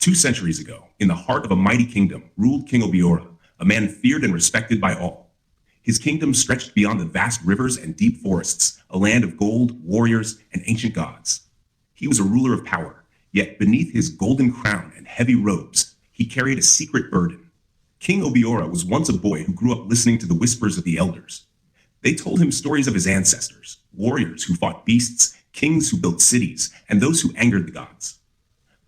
2 centuries ago, in the heart of a mighty kingdom, ruled King Obiora, a man feared and respected by all. His kingdom stretched beyond the vast rivers and deep forests, a land of gold, warriors, and ancient gods. He was a ruler of power, yet beneath his golden crown and heavy robes, he carried a secret burden. King Obiora was once a boy who grew up listening to the whispers of the elders. They told him stories of his ancestors, warriors who fought beasts, kings who built cities, and those who angered the gods.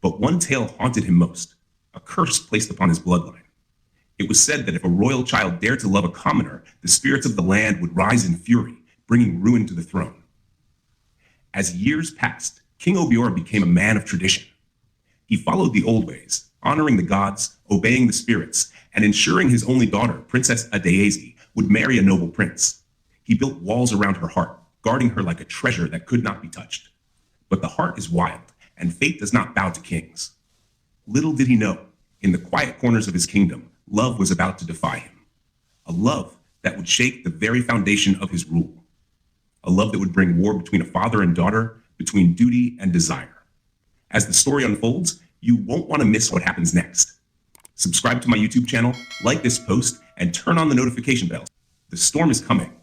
But one tale haunted him most, a curse placed upon his bloodline. It was said that if a royal child dared to love a commoner, the spirits of the land would rise in fury, bringing ruin to the throne. As years passed, King Obiora became a man of tradition. He followed the old ways, honoring the gods, obeying the spirits, and ensuring his only daughter, Princess Adaeze, would marry a noble prince. He built walls around her heart, guarding her like a treasure that could not be touched. But the heart is wild, and fate does not bow to kings. Little did he know, in the quiet corners of his kingdom, love was about to defy him. A love that would shake the very foundation of his rule. A love that would bring war between a father and daughter, between duty and desire. As the story unfolds, you won't want to miss what happens next. Subscribe to my YouTube channel, like this post, and turn on the notification bell. The storm is coming,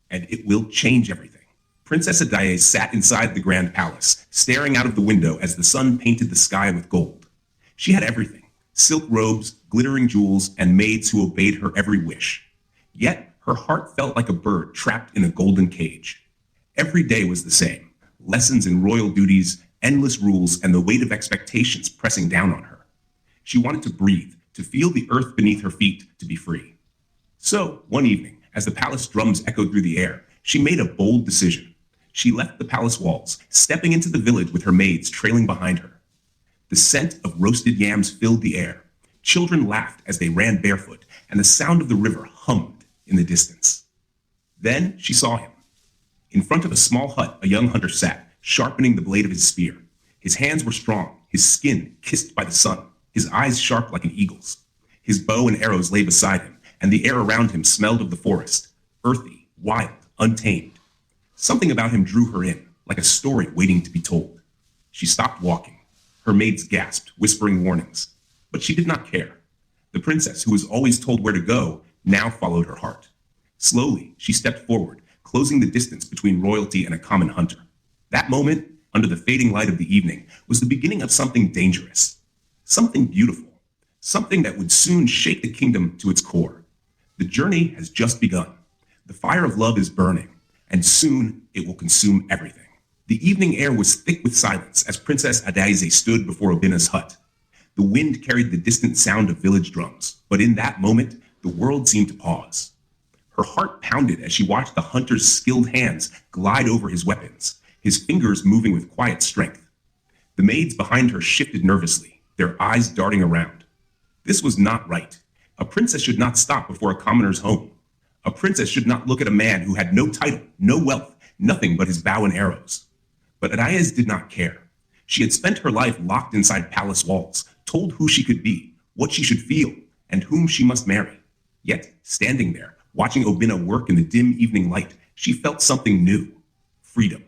and it will change everything. Princess Adaeze sat inside the grand palace, staring out of the window as the sun painted the sky with gold. She had everything: silk robes, glittering jewels, and maids who obeyed her every wish. Yet her heart felt like a bird trapped in a golden cage. Every day was the same: lessons in royal duties, endless rules, and the weight of expectations pressing down on her. She wanted to breathe, to feel the earth beneath her feet, to be free. So, one evening, as the palace drums echoed through the air, she made a bold decision. She left the palace walls, stepping into the village with her maids trailing behind her. The scent of roasted yams filled the air. Children laughed as they ran barefoot, and the sound of the river hummed in the distance. Then she saw him. In front of a small hut, a young hunter sat, sharpening the blade of his spear. His hands were strong, his skin kissed by the sun, his eyes sharp like an eagle's. His bow and arrows lay beside him, and the air around him smelled of the forest, earthy, wild, untamed. Something about him drew her in, like a story waiting to be told. She stopped walking. Her maids gasped, whispering warnings. But she did not care. The princess, who was always told where to go, now followed her heart. Slowly, she stepped forward, closing the distance between royalty and a common hunter. That moment, under the fading light of the evening, was the beginning of something dangerous, something beautiful, something that would soon shake the kingdom to its core. The journey has just begun. The fire of love is burning, and soon it will consume everything. The evening air was thick with silence as Princess Adaeze stood before Obinna's hut. The wind carried the distant sound of village drums, but in that moment, the world seemed to pause. Her heart pounded as she watched the hunter's skilled hands glide over his weapons, his fingers moving with quiet strength. The maids behind her shifted nervously, their eyes darting around. This was not right. A princess should not stop before a commoner's home. A princess should not look at a man who had no title, no wealth, nothing but his bow and arrows. But Adaeze did not care. She had spent her life locked inside palace walls, told who she could be, what she should feel, and whom she must marry. Yet, standing there, watching Obinna work in the dim evening light, she felt something new: freedom.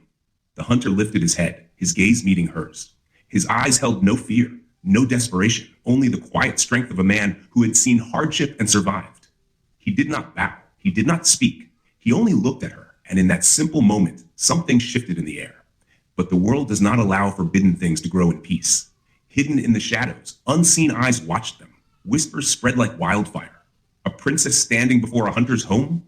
The hunter lifted his head, his gaze meeting hers. His eyes held no fear, no desperation, only the quiet strength of a man who had seen hardship and survived. He did not bow. He did not speak. He only looked at her, and in that simple moment, something shifted in the air. But the world does not allow forbidden things to grow in peace. Hidden in the shadows, unseen eyes watched them. Whispers spread like wildfire. A princess standing before a hunter's home?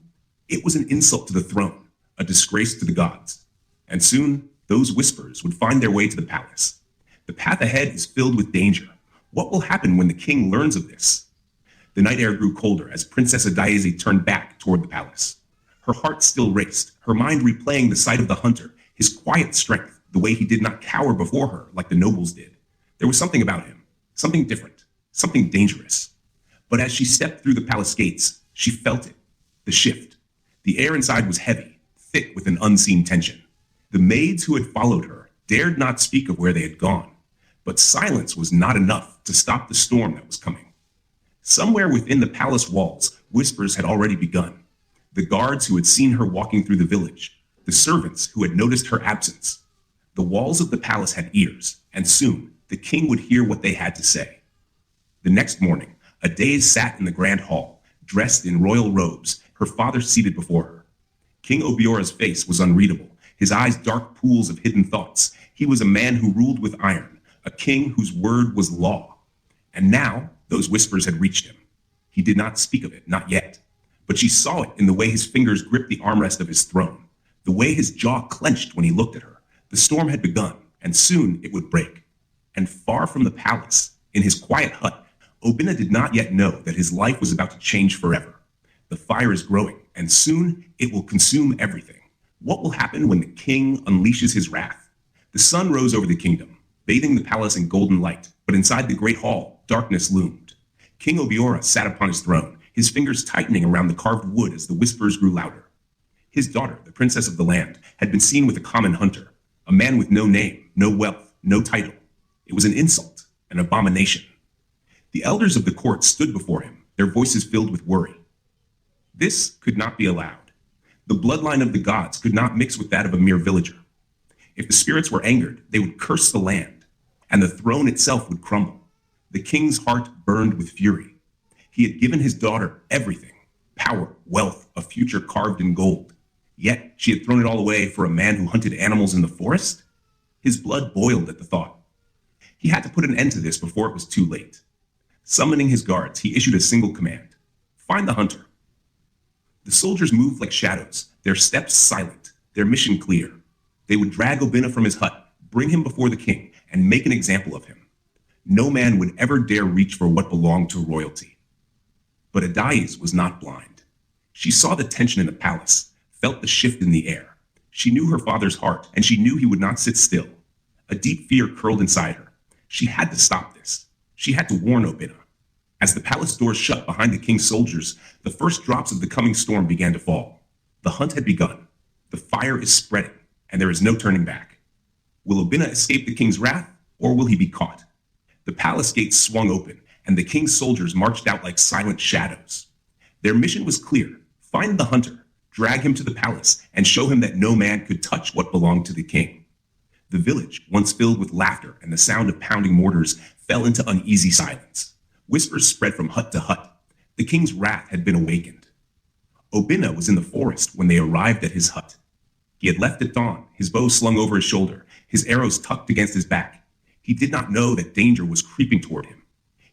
It was an insult to the throne, a disgrace to the gods. And soon, those whispers would find their way to the palace. The path ahead is filled with danger. What will happen when the king learns of this? The night air grew colder as Princess Adaeze turned back toward the palace. Her heart still raced, her mind replaying the sight of the hunter, his quiet strength, the way he did not cower before her like the nobles did. There was something about him, something different, something dangerous. But as she stepped through the palace gates, she felt it, the shift. The air inside was heavy, thick with an unseen tension. The maids who had followed her dared not speak of where they had gone, but silence was not enough to stop the storm that was coming. Somewhere within the palace walls, whispers had already begun. The guards who had seen her walking through the village, the servants who had noticed her absence. The walls of the palace had ears, and soon the king would hear what they had to say. The next morning, Adaeze sat in the grand hall, dressed in royal robes, her father seated before her. King Obiora's face was unreadable, his eyes dark pools of hidden thoughts. He was a man who ruled with iron, a king whose word was law. And now those whispers had reached him. He did not speak of it, not yet. But she saw it in the way his fingers gripped the armrest of his throne, the way his jaw clenched when he looked at her. The storm had begun, and soon it would break. And far from the palace, in his quiet hut, Obinna did not yet know that his life was about to change forever. The fire is growing, and soon it will consume everything. What will happen when the king unleashes his wrath? The sun rose over the kingdom, bathing the palace in golden light, but inside the great hall, darkness loomed. King Obiora sat upon his throne, his fingers tightening around the carved wood as the whispers grew louder. His daughter, the princess of the land, had been seen with a common hunter, a man with no name, no wealth, no title. It was an insult, an abomination. The elders of the court stood before him, their voices filled with worry. This could not be allowed. The bloodline of the gods could not mix with that of a mere villager. If the spirits were angered, they would curse the land, and the throne itself would crumble. The king's heart burned with fury. He had given his daughter everything, power, wealth, a future carved in gold. Yet she had thrown it all away for a man who hunted animals in the forest? His blood boiled at the thought. He had to put an end to this before it was too late. Summoning his guards, he issued a single command: find the hunter. The soldiers moved like shadows, their steps silent, their mission clear. They would drag Obinna from his hut, bring him before the king, and make an example of him. No man would ever dare reach for what belonged to royalty. But Adaeze was not blind. She saw the tension in the palace, felt the shift in the air. She knew her father's heart, and she knew he would not sit still. A deep fear curled inside her. She had to stop this. She had to warn Obinna. As the palace doors shut behind the king's soldiers, the first drops of the coming storm began to fall. The hunt had begun. The fire is spreading, and there is no turning back. Will Obinna escape the king's wrath, or will he be caught? The palace gates swung open, and the king's soldiers marched out like silent shadows. Their mission was clear: find the hunter, drag him to the palace, and show him that no man could touch what belonged to the king. The village, once filled with laughter and the sound of pounding mortars, fell into uneasy silence. Whispers spread from hut to hut. The king's wrath had been awakened. Obinna was in the forest when they arrived at his hut. He had left at dawn, his bow slung over his shoulder, his arrows tucked against his back. He did not know that danger was creeping toward him.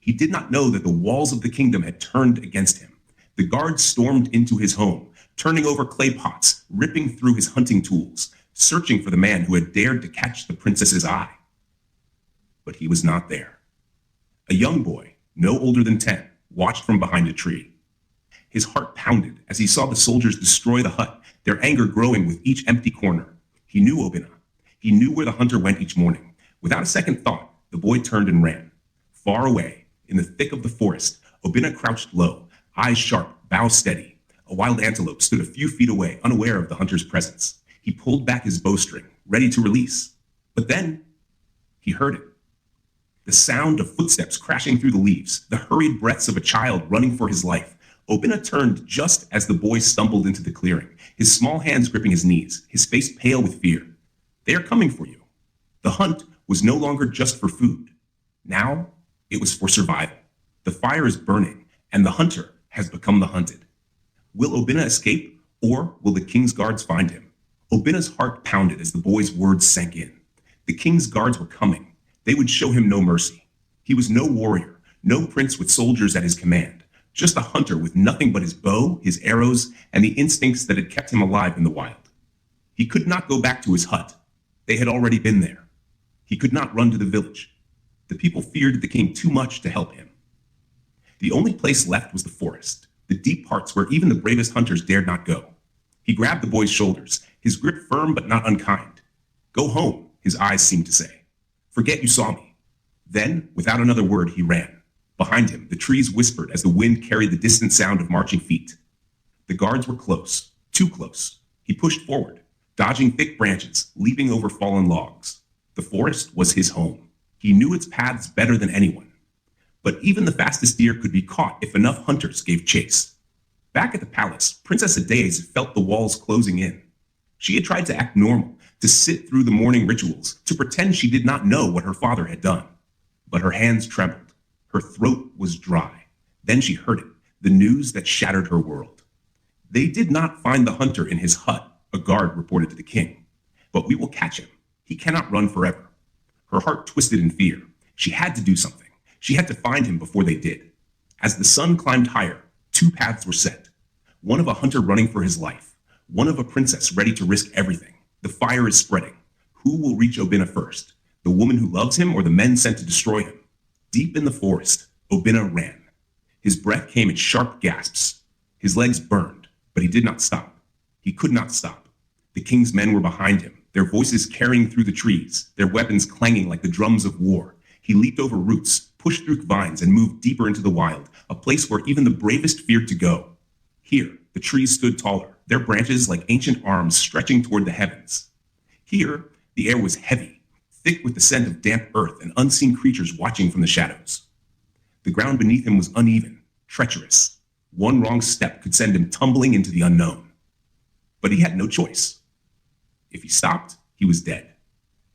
He did not know that the walls of the kingdom had turned against him. The guards stormed into his home, turning over clay pots, ripping through his hunting tools, searching for the man who had dared to catch the princess's eye. But he was not there. A young boy, no older than 10, watched from behind a tree. His heart pounded as he saw the soldiers destroy the hut, their anger growing with each empty corner. He knew Obinna. He knew where the hunter went each morning. Without a second thought, the boy turned and ran. Far away, in the thick of the forest, Obinna crouched low, eyes sharp, bow steady. A wild antelope stood a few feet away, unaware of the hunter's presence. He pulled back his bowstring, ready to release. But then he heard it. The sound of footsteps crashing through the leaves, the hurried breaths of a child running for his life. Obinna turned just as the boy stumbled into the clearing, his small hands gripping his knees, his face pale with fear. They are coming for you. The hunt was no longer just for food. Now it was for survival. The fire is burning, and the hunter has become the hunted. Will Obinna escape, or will the king's guards find him? Obinna's heart pounded as the boy's words sank in. The king's guards were coming. They would show him no mercy. He was no warrior, no prince with soldiers at his command, just a hunter with nothing but his bow, his arrows, and the instincts that had kept him alive in the wild. He could not go back to his hut. They had already been there. He could not run to the village. The people feared the king too much to help him. The only place left was the forest, the deep parts where even the bravest hunters dared not go. He grabbed the boy's shoulders, his grip firm but not unkind. Go home, his eyes seemed to say. Forget you saw me. Then, without another word, he ran. Behind him, the trees whispered as the wind carried the distant sound of marching feet. The guards were close, too close. He pushed forward, dodging thick branches, leaping over fallen logs. The forest was his home. He knew its paths better than anyone. But even the fastest deer could be caught if enough hunters gave chase. Back at the palace, Princess Adaeze felt the walls closing in. She had tried to act normal, to sit through the morning rituals, to pretend she did not know what her father had done. But her hands trembled. Her throat was dry. Then she heard it, the news that shattered her world. They did not find the hunter in his hut, a guard reported to the king. But we will catch him. He cannot run forever. Her heart twisted in fear. She had to do something. She had to find him before they did. As the sun climbed higher, two paths were set. One of a hunter running for his life. One of a princess ready to risk everything. The fire is spreading. Who will reach Obinna first? The woman who loves him or the men sent to destroy him? Deep in the forest, Obinna ran. His breath came in sharp gasps. His legs burned, but he did not stop. He could not stop. The king's men were behind him, their voices carrying through the trees, their weapons clanging like the drums of war. He leaped over roots, pushed through vines, and moved deeper into the wild, a place where even the bravest feared to go. Here, the trees stood taller, their branches like ancient arms stretching toward the heavens. Here, the air was heavy, thick with the scent of damp earth and unseen creatures watching from the shadows. The ground beneath him was uneven, treacherous. One wrong step could send him tumbling into the unknown. But he had no choice. If he stopped, he was dead.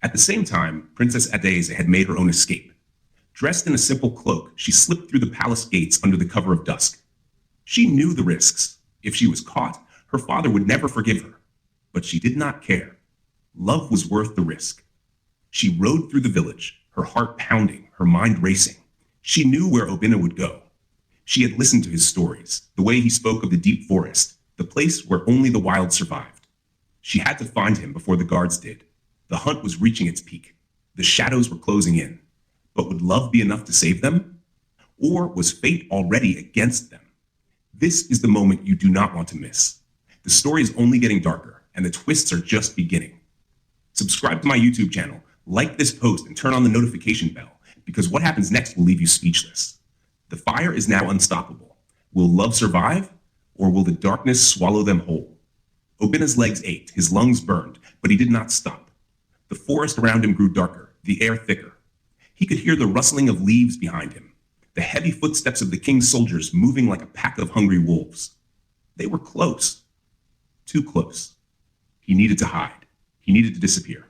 At the same time, Princess Adaeze had made her own escape. Dressed in a simple cloak, she slipped through the palace gates under the cover of dusk. She knew the risks. If she was caught, her father would never forgive her. But she did not care. Love was worth the risk. She rode through the village, her heart pounding, her mind racing. She knew where Obinna would go. She had listened to his stories, the way he spoke of the deep forest, the place where only the wild survived. She had to find him before the guards did. The hunt was reaching its peak. The shadows were closing in. But would love be enough to save them? Or was fate already against them? This is the moment you do not want to miss. The story is only getting darker, and the twists are just beginning. Subscribe to my YouTube channel, like this post, and turn on the notification bell, because what happens next will leave you speechless. The fire is now unstoppable. Will love survive, or will the darkness swallow them whole? Obinna's legs ached, his lungs burned, but he did not stop. The forest around him grew darker, the air thicker. He could hear the rustling of leaves behind him, the heavy footsteps of the king's soldiers moving like a pack of hungry wolves. They were close, too close. He needed to hide. He needed to disappear.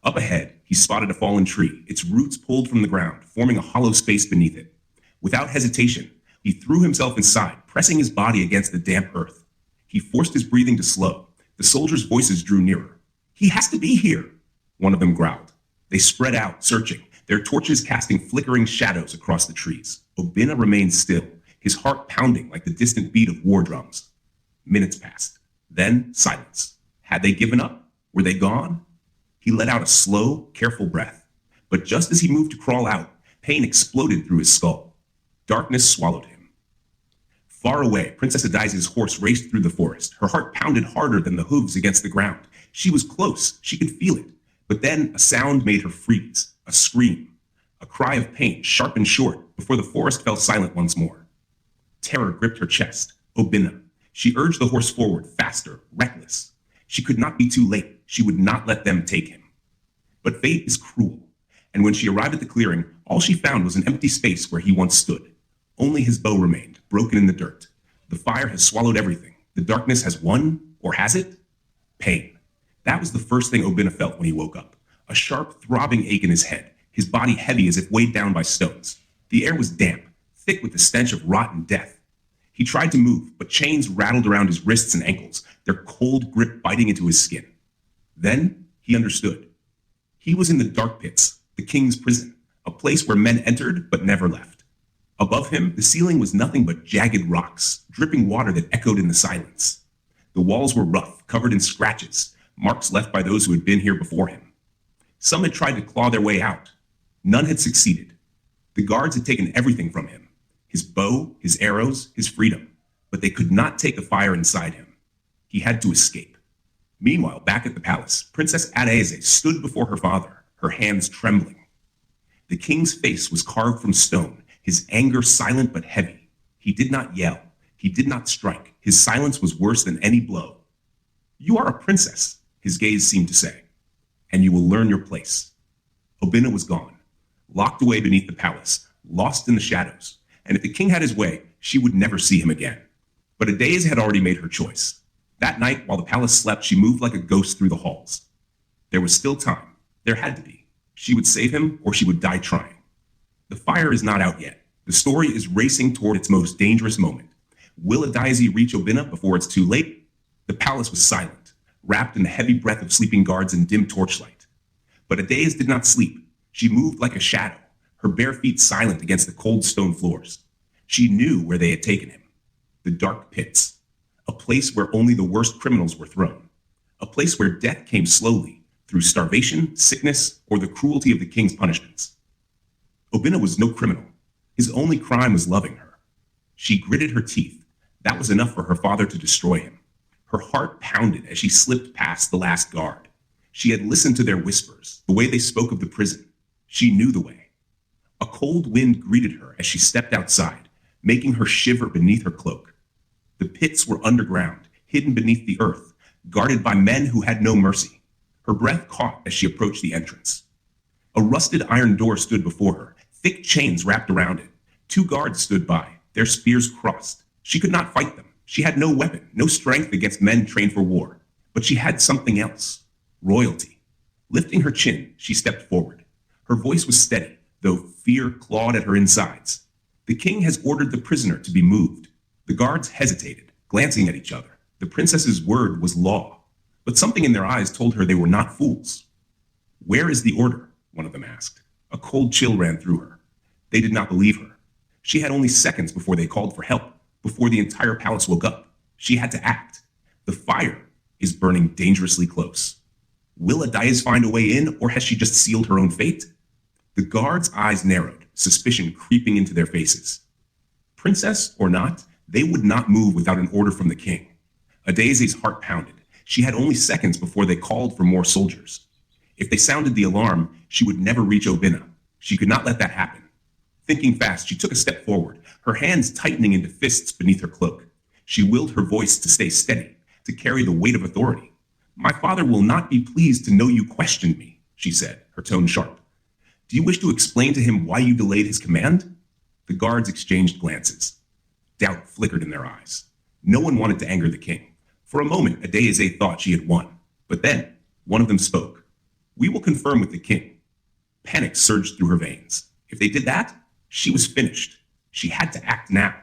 Up ahead, he spotted a fallen tree, its roots pulled from the ground, forming a hollow space beneath it. Without hesitation, he threw himself inside, pressing his body against the damp earth. He forced his breathing to slow. The soldiers' voices drew nearer. "He has to be here," one of them growled. They spread out, searching, their torches casting flickering shadows across the trees. Obinna remained still, his heart pounding like the distant beat of war drums. Minutes passed. Then silence. Had they given up? Were they gone? He let out a slow, careful breath. But just as he moved to crawl out, pain exploded through his skull. Darkness swallowed him. Far away, Princess Adaeze's horse raced through the forest. Her heart pounded harder than the hooves against the ground. She was close. She could feel it. But then a sound made her freeze. A scream. A cry of pain, sharp and short, before the forest fell silent once more. Terror gripped her chest. Obinna. She urged the horse forward, faster, reckless. She could not be too late. She would not let them take him. But fate is cruel. And when she arrived at the clearing, all she found was an empty space where he once stood. Only his bow remained, broken in the dirt. The fire has swallowed everything. The darkness has won, or has it? Pain. That was the first thing Obinna felt when he woke up. A sharp, throbbing ache in his head, his body heavy as if weighed down by stones. The air was damp, thick with the stench of rotten death. He tried to move, but chains rattled around his wrists and ankles, their cold grip biting into his skin. Then he understood. He was in the dark pits, the king's prison, a place where men entered but never left. Above him, the ceiling was nothing but jagged rocks, dripping water that echoed in the silence. The walls were rough, covered in scratches, marks left by those who had been here before him. Some had tried to claw their way out. None had succeeded. The guards had taken everything from him, his bow, his arrows, his freedom, but they could not take the fire inside him. He had to escape. Meanwhile, back at the palace, Princess Adaeze stood before her father, her hands trembling. The king's face was carved from stone, his anger silent but heavy. He did not yell. He did not strike. His silence was worse than any blow. "You are a princess," his gaze seemed to say, "and you will learn your place." Obinna was gone, locked away beneath the palace, lost in the shadows, and if the king had his way, she would never see him again. But Adaeze had already made her choice. That night, while the palace slept, she moved like a ghost through the halls. There was still time. There had to be. She would save him, or she would die trying. The fire is not out yet. The story is racing toward its most dangerous moment. Will Adaeze reach Obinna before it's too late? The palace was silent, wrapped in the heavy breath of sleeping guards and dim torchlight. But Adaeze did not sleep. She moved like a shadow, her bare feet silent against the cold stone floors. She knew where they had taken him. The dark pits. A place where only the worst criminals were thrown. A place where death came slowly, through starvation, sickness, or the cruelty of the king's punishments. Obinna was no criminal. His only crime was loving her. She gritted her teeth. That was enough for her father to destroy him. Her heart pounded as she slipped past the last guard. She had listened to their whispers, the way they spoke of the prison. She knew the way. A cold wind greeted her as she stepped outside, making her shiver beneath her cloak. The pits were underground, hidden beneath the earth, guarded by men who had no mercy. Her breath caught as she approached the entrance. A rusted iron door stood before her, thick chains wrapped around it. 2 guards stood by, their spears crossed. She could not fight them. She had no weapon, no strength against men trained for war. But she had something else: royalty. Lifting her chin, she stepped forward. Her voice was steady, though fear clawed at her insides. The king has ordered the prisoner to be moved. The guards hesitated, glancing at each other. The princess's word was law, but something in their eyes told her they were not fools. "Where is the order?" one of them asked. A cold chill ran through her. They did not believe her. She had only seconds before they called for help, before the entire palace woke up. She had to act. The fire is burning dangerously close. Will Adaeze find a way in, or has she just sealed her own fate? The guards' eyes narrowed, suspicion creeping into their faces. Princess or not, they would not move without an order from the king. Adaeze's heart pounded. She had only seconds before they called for more soldiers. If they sounded the alarm, she would never reach Obinna. She could not let that happen. Thinking fast, she took a step forward, her hands tightening into fists beneath her cloak. She willed her voice to stay steady, to carry the weight of authority. "My father will not be pleased to know you questioned me," she said, her tone sharp. "Do you wish to explain to him why you delayed his command?" The guards exchanged glances. Doubt flickered in their eyes. No one wanted to anger the king. For a moment, Adaeze thought she had won. But then, one of them spoke. "We will confirm with the king." Panic surged through her veins. If they did that, she was finished. She had to act now.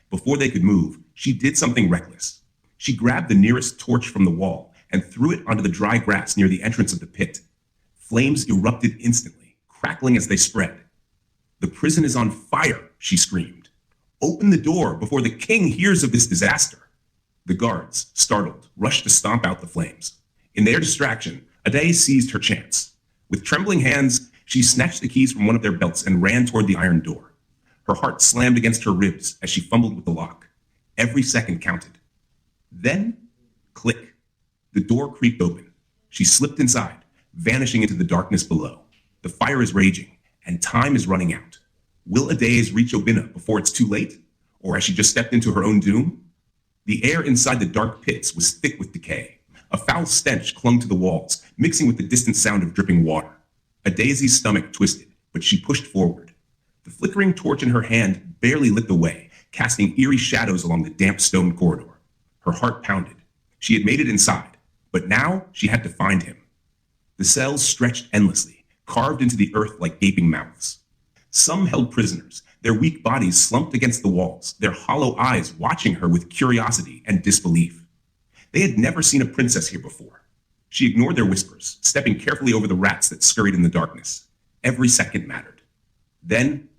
Before they could move, she did something reckless. She grabbed the nearest torch from the wall and threw it onto the dry grass near the entrance of the pit. Flames erupted instantly, crackling as they spread. "The prison is on fire," she screamed. "Open the door before the king hears of this disaster." The guards, startled, rushed to stomp out the flames. In their distraction, Adaeze seized her chance. With trembling hands, she snatched the keys from one of their belts and ran toward the iron door. Her heart slammed against her ribs as she fumbled with the lock. Every second counted. Then, click. The door creaked open. She slipped inside, vanishing into the darkness below. The fire is raging, and time is running out. Will Adaeze reach Obinna before it's too late? Or has she just stepped into her own doom? The air inside the dark pits was thick with decay. A foul stench clung to the walls, mixing with the distant sound of dripping water. Adaeze's stomach twisted, but she pushed forward. The flickering torch in her hand barely lit the way, casting eerie shadows along the damp stone corridor. Her heart pounded. She had made it inside, but now she had to find him. The cells stretched endlessly, carved into the earth like gaping mouths. Some held prisoners, their weak bodies slumped against the walls, their hollow eyes watching her with curiosity and disbelief. They had never seen a princess here before. She ignored their whispers, stepping carefully over the rats that scurried in the darkness. Every second mattered. Then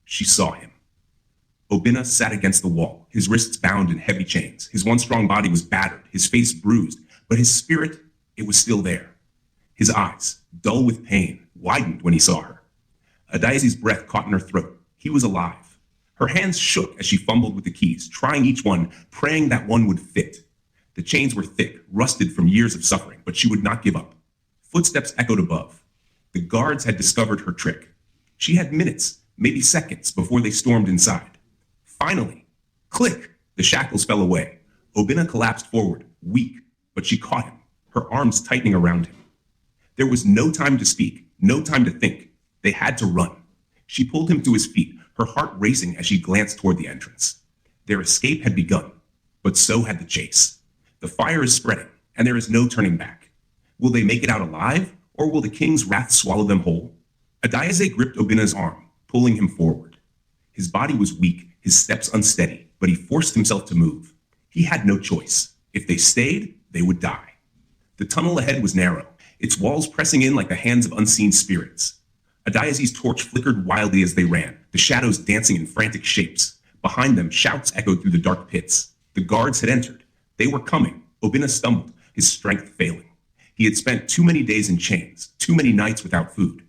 she saw him. Obinna sat against the wall, his wrists bound in heavy chains. His once strong body was battered, his face bruised, but his spirit, it was still there. His eyes, dull with pain, widened when he saw her. Adaeze's breath caught in her throat. He was alive. Her hands shook as she fumbled with the keys, trying each one, praying that one would fit. The chains were thick, rusted from years of suffering, but she would not give up. Footsteps echoed above. The guards had discovered her trick. She had minutes, maybe seconds, before they stormed inside. Finally, click! The shackles fell away. Obinna collapsed forward, weak, but she caught him, her arms tightening around him. There was no time to speak, no time to think. They had to run. She pulled him to his feet, her heart racing as she glanced toward the entrance. Their escape had begun, but so had the chase. The fire is spreading, and there is no turning back. Will they make it out alive, or will the king's wrath swallow them whole? Adaeze gripped Obinna's arm, pulling him forward. His body was weak, his steps unsteady, but he forced himself to move. He had no choice. If they stayed, they would die. The tunnel ahead was narrow, its walls pressing in like the hands of unseen spirits. Adaeze's torch flickered wildly as they ran, the shadows dancing in frantic shapes. Behind them, shouts echoed through the dark pits. The guards had entered. They were coming. Obinna stumbled, his strength failing. He had spent too many days in chains, too many nights without food.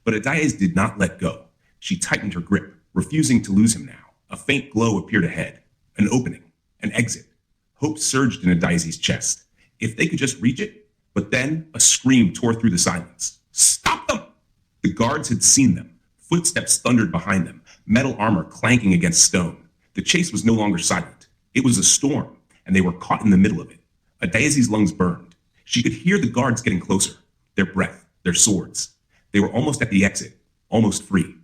But Adaeze did not let go. She tightened her grip, refusing to lose him now. A faint glow appeared ahead. An opening. An exit. Hope surged in Adaeze's chest. If they could just reach it. But then a scream tore through the silence. Stop them! The guards had seen them. Footsteps thundered behind them, metal armor clanking against stone. The chase was no longer silent. It was a storm, and they were caught in the middle of it. Adaeze's lungs burned. She could hear the guards getting closer, their breath, their swords. They were almost at the exit, almost free.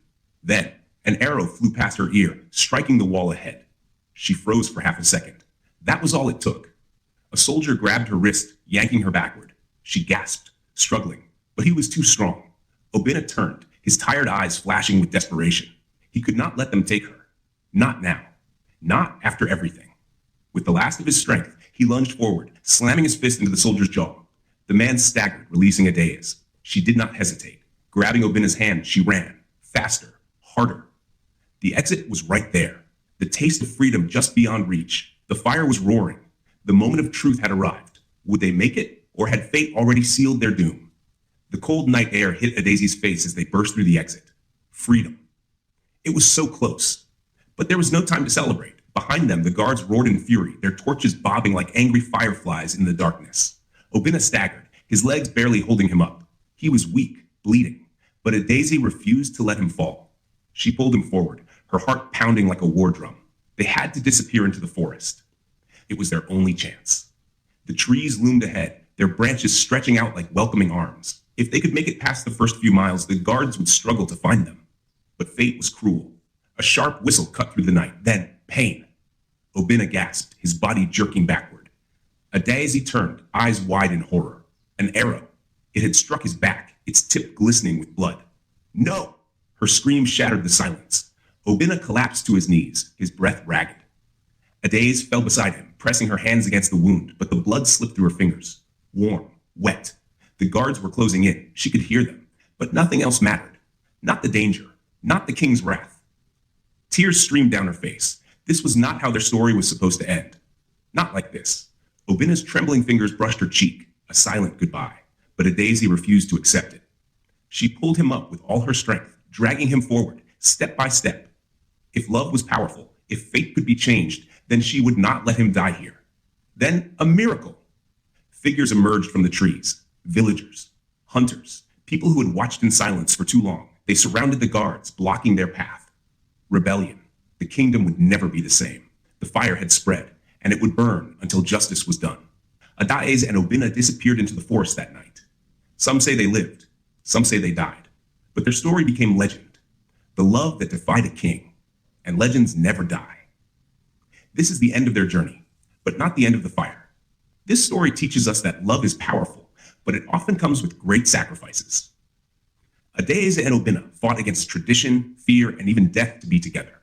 Then, an arrow flew past her ear, striking the wall ahead. She froze for half a second. That was all it took. A soldier grabbed her wrist, yanking her backward. She gasped, struggling, but he was too strong. Obinna turned, his tired eyes flashing with desperation. He could not let them take her. Not now. Not after everything. With the last of his strength, he lunged forward, slamming his fist into the soldier's jaw. The man staggered, releasing Adaeze. She did not hesitate. Grabbing Obinna's hand, she ran. Faster. Harder. The exit was right there. The taste of freedom just beyond reach. The fire was roaring. The moment of truth had arrived. Would they make it, or had fate already sealed their doom? The cold night air hit Adaeze's face as they burst through the exit. Freedom. It was so close. But there was no time to celebrate. Behind them, the guards roared in fury, their torches bobbing like angry fireflies in the darkness. Obinna staggered, his legs barely holding him up. He was weak, bleeding, but Adaeze refused to let him fall. She pulled him forward, her heart pounding like a war drum. They had to disappear into the forest. It was their only chance. The trees loomed ahead, their branches stretching out like welcoming arms. If they could make it past the first few miles, the guards would struggle to find them. But fate was cruel. A sharp whistle cut through the night, then pain. Obinna gasped, his body jerking backward. Adaeze turned, eyes wide in horror. An arrow. It had struck his back, its tip glistening with blood. No! Her scream shattered the silence. Obinna collapsed to his knees, his breath ragged. Adaeze fell beside him, pressing her hands against the wound, but the blood slipped through her fingers. Warm, wet. The guards were closing in. She could hear them, but nothing else mattered. Not the danger, not the king's wrath. Tears streamed down her face. This was not how their story was supposed to end. Not like this. Obinna's trembling fingers brushed her cheek, a silent goodbye, but Adaeze refused to accept it. She pulled him up with all her strength, dragging him forward, step by step. If love was powerful, if fate could be changed, then she would not let him die here. Then a miracle. Figures emerged from the trees, villagers, hunters, people who had watched in silence for too long. They surrounded the guards, blocking their path. Rebellion. The kingdom would never be the same. The fire had spread, and it would burn until justice was done. Adaeze and Obinna disappeared into the forest that night. Some say they lived, some say they died, but their story became legend. The love that defied a king, and legends never die. This is the end of their journey, but not the end of the fire. This story teaches us that love is powerful, but it often comes with great sacrifices. Adaeze and Obinna fought against tradition, fear, and even death to be together.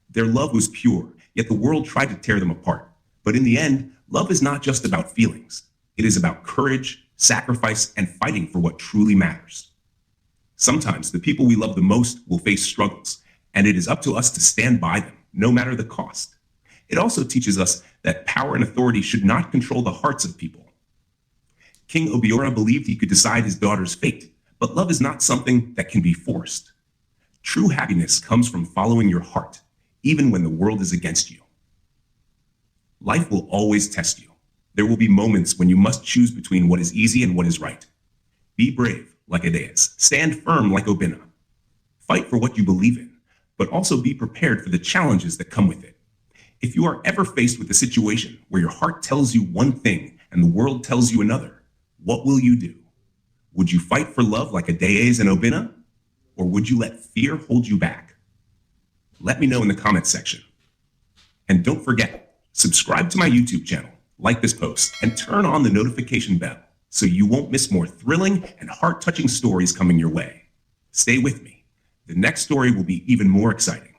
Their love was pure, yet the world tried to tear them apart. But in the end, love is not just about feelings. It is about courage, sacrifice, and fighting for what truly matters. Sometimes the people we love the most will face struggles, and it is up to us to stand by them, no matter the cost. It also teaches us that power and authority should not control the hearts of people. King Obiora believed he could decide his daughter's fate, but love is not something that can be forced. True happiness comes from following your heart, even when the world is against you. Life will always test you. There will be moments when you must choose between what is easy and what is right. Be brave, like Adaeze. Stand firm, like Obinna. Fight for what you believe in, but also be prepared for the challenges that come with it. If you are ever faced with a situation where your heart tells you one thing and the world tells you another, what will you do? Would you fight for love like Adaeze and Obinna? Or would you let fear hold you back? Let me know in the comments section. And don't forget, subscribe to my YouTube channel, like this post, and turn on the notification bell so you won't miss more thrilling and heart-touching stories coming your way. Stay with me. The next story will be even more exciting.